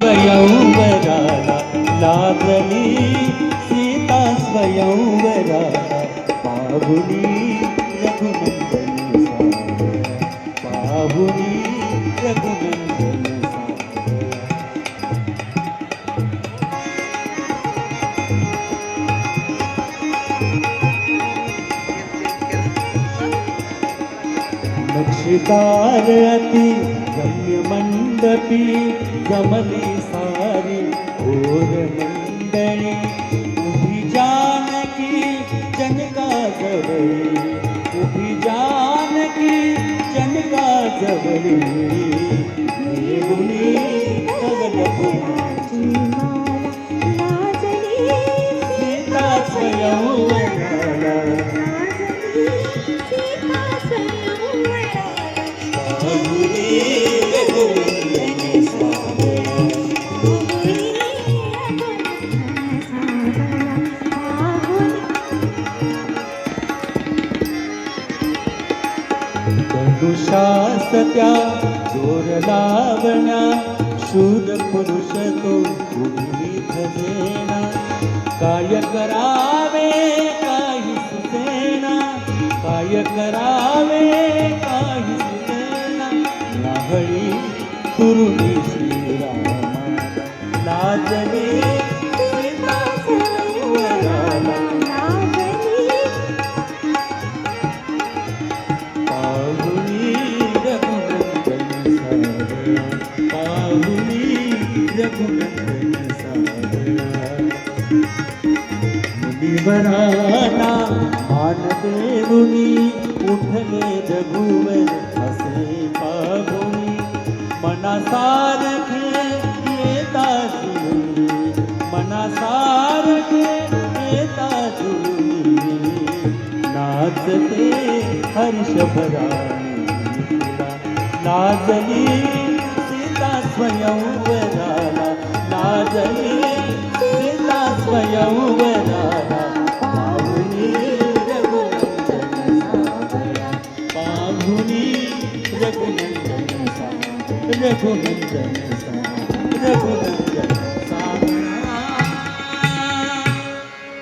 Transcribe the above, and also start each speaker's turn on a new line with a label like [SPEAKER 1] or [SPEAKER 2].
[SPEAKER 1] स्वयंवराला लागली सीता स्वयंवराला पाहुणी रघुनंदन सावळा पाहुणी रघुनंदन नक्षीदार अति गम्य मंडपी जमली सारी घोर मंडळी उभी जानकी जनका जवळी उभी जानकी जनका जवळी देऊनी सगळ फुलाची माला लाजली सीता स्वयंवराला दंडुशास्त्या जोर लावण्या शूर पुरुष तो उभी खजेना काय करावे काही सुचेना काय करावे काही सुचेना नाहळी तुरुणी श्रीरामा लाजली सीता स्वयंवराला पाहुणी रघुनंदन सावळा पाहुणी रघुनंदन सावळा मुनिवराला मान देऊनी उठले रघुवर असे पाहुणी मनासारखे येता जुळुनी मनासारखे येता जुळुनी नाचते हर्षभराणी तुला लाजली सीता स्वयंवराला लाजली सीता स्वयंवराला पाहुणी रघुनंदन सावळा पाहुणी रघुनंदन सावळा रघुनंदन सावळा रघुनंदन